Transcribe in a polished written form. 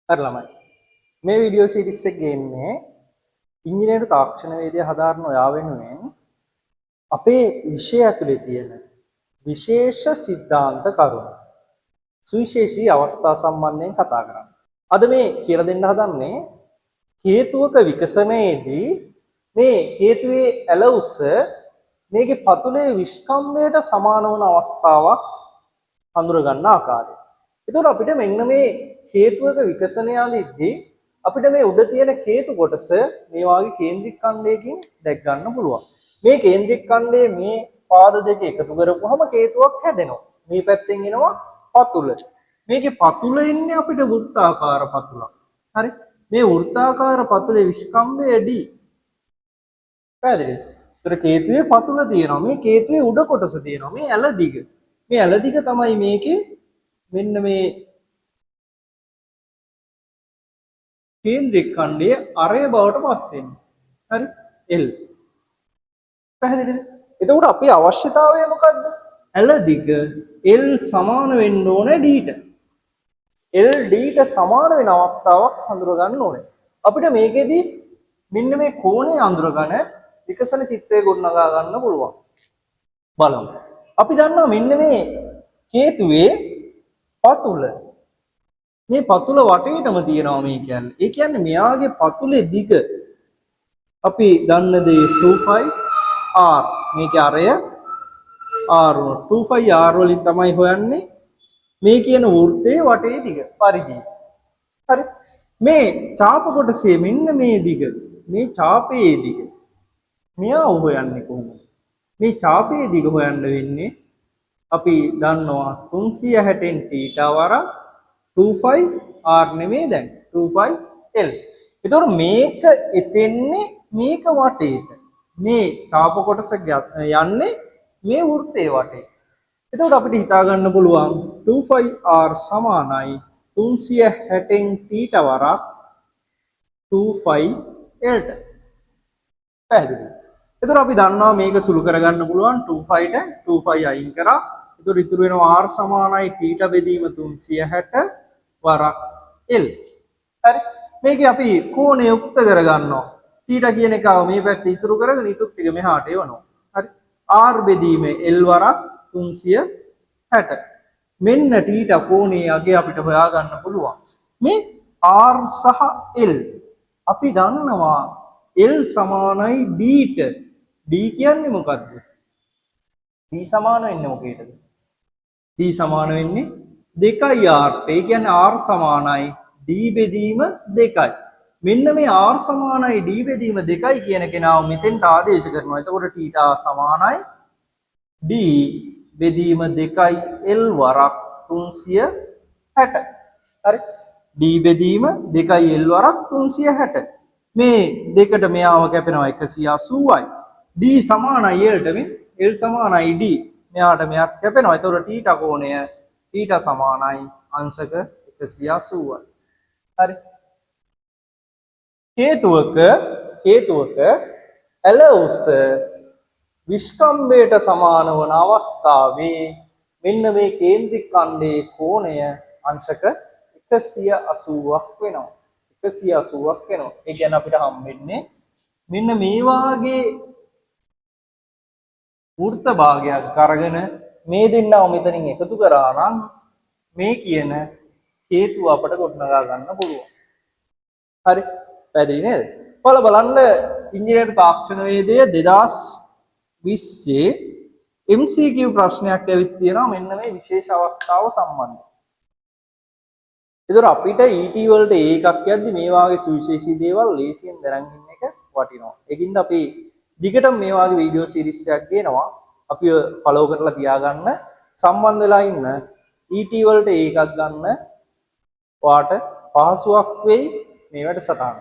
හරි ළමයි. මේ වීඩියෝ සීරීස් එක ගේන්නේ ඉංජිනේරු තාක්ෂණ වේදය හදාරන ඔයා වෙනුවෙන් අපේ විෂය ඇතුලේ තියෙන විශේෂ සිද්ධාන්ත කරුණු සුවිශේෂී අවස්ථා සම්බන්ධයෙන් කතා කරන්න. අද මේ කියලා දෙන්න හදන්නේ හේතුවක විකසනයේදී මේ හේතුවේ ඇල උස මේකේ පතුලේ විස්කම්භයට සමාන වන අවස්ථාවක් හඳුර ගන්න ආකාරය. ඒතකොට අපිට මෙන්න මේ හේතුවක විකසනයේදී අපිට මේ උඩ තියෙන හේතු කොටස මේ වාගේ කේන්ද්‍රික ඛණ්ඩයකින් දැක් ගන්න පුළුවන්. මේ කේන්ද්‍රික ඛණ්ඩයේ මේ පාද දෙක එකතු කරපුවහම හේතුවක් හැදෙනවා. මේ පැත්තෙන් එනවා පතුල. මේකේ පතුල ඉන්නේ අපිට වෘත්තාකාර පතුලක්. හරි? මේ වෘත්තාකාර පතුලේ විස්කම්භය D. පැහැදිලිද? ඒතර හේතුවේ පතුල තියෙනවා. මේ හේතුවේ උඩ කොටස තියෙනවා. මේ ඇල දිග. මේ ඇල දිග තමයි මේකේ මෙන්න මේ කේන්ද්‍රික ඛණ්ඩයේ අරය බවට පත් වෙන්නේ. හරි? L. පැහැදිලිද? එතකොට අපේ අවශ්‍යතාවය මොකද්ද? ඇල දිග L සමාන වෙන්න ඕනේ D ට. L D ට සමාන වෙන අවස්ථාවක් හඳුර ගන්න ඕනේ. අපිට මේකෙදි මෙන්න මේ කෝණය අඳුරගෙන විකසන චිත්‍රය ගොඩනගා ගන්න පුළුවන්. බලමු. අපි දන්නවා මෙන්න මේ හේතුවේ පතුල මේ පතුල වටේටම තියෙනවා මේ කියන්නේ. ඒ කියන්නේ මෙයාගේ පතුලේ දිග අපි දන්න දේ 25R. මේකේ අරය R 25R වලින් තමයි හොයන්නේ මේ කියන වෘත්තයේ වටේ දිග පරිධිය. හරි. මේ ඡාප කොටසේ මෙන්න මේ දිග මේ ඡාපයේ දිග මෙයා හොයන්නේ කොහොමද? මේ ඡාපයේ දිග හොයන්න වෙන්නේ අපි දන්නවා 360න් θ වරක් 25R නෙමෙයි දැන් 25L. ඒතකොට මේක එතෙන්නේ මේක වටේට. මේ ඡාප කොටස යන්නේ මේ වෘත්තයේ වටේ. එතකොට අපිට හිතා ගන්න පුළුවන් 25R සමානයි 360න් θ වරක් 25L ට. පැහැදිලිද? එතකොට අපි දන්නවා මේක සුළු කරගන්න පුළුවන් 25ට 25 අයින් කරා. එතකොට ඉතුරු වෙනවා R සමානයි θ බෙදීම 360 වරක් L. හරි. මේකේ අපි කෝණය යුක්ත කරගන්නවා. θ කියන එකව මේ පැත්ත ඉතුරු කරගෙන ඉතුරු ටික මෙහාට එවනවා. හරි. R බෙදීම L වරක් 360. මෙන්න θ කෝණයේ අගය අපිට හොයා ගන්න පුළුවන්. මේ R සහ L අපි දන්නවා L සමානයි D ට. D කියන්නේ මොකද්ද? D සමාන වෙන්නේ මොකේද? D සමාන වෙන්නේ 2R ට. ඒ කියන්නේ R සමානයි D බෙදීම 2යි. මෙන්න මේ R සමානයි D බෙදීම 2යි කියන කෙනාව මෙතෙන්ට ආදේශ කරනවා. එතකොට θ සමානයි D බෙදීම 2යි L වරක් 360. හරි? D බෙදීම 2යි L වරක් 360. මේ දෙකට මෙයාව කැපෙනවා 180යි. D සමානයි L ට මේ L සමානයි D. මෙයාට මෙයක් කැපෙනවා. එතකොට θ කෝණය θ සමානයි අංශක 180යි. හරි. හේතුවක ඇල උස විස්කම්භයට සමාන වන අවස්ථාවේ මෙන්න මේ කේන්ද්‍රික ඛණ්ඩයේ කෝණය අංශක 180ක් වෙනවා. 180ක් වෙනවා. ඒ කියන්නේ අපිට හම්බෙන්නේ මෙන්න මේ වාගේ වෘත්ත භාගයක් අරගෙන මේ දෙන්නව මෙතනින් එකතු කරා නම් මේ කියන හේතුව අපට ගොඩනගා ගන්න පුළුවන්. හරි. පැහැදිලි නේද? බලන්න ඉංජිනේරු තාක්ෂණ වේදය 2020 MCQ ප්‍රශ්නයක් ඇවිත් තියෙනවා මෙන්න මේ විශේෂ අවස්ථාව සම්බන්ධව. ඒතර අපිට ET වලට ඒකක් යද්දි මේ වාගේ සුවිශේෂී දේවල් ලේසියෙන් දරන් ඉන්න එක වටිනවා. ඒකින්ද අපි දිගටම මේ වාගේ වීඩියෝ සීරීස් එකක් ගේනවා. අපි ෆලෝ කරලා තියාගන්න සම්බන්ධ වෙලා ඉන්න ET වලට ඒකක් ගන්න ඔයාට පහසුවක් වෙයි මේ වැඩසටහන.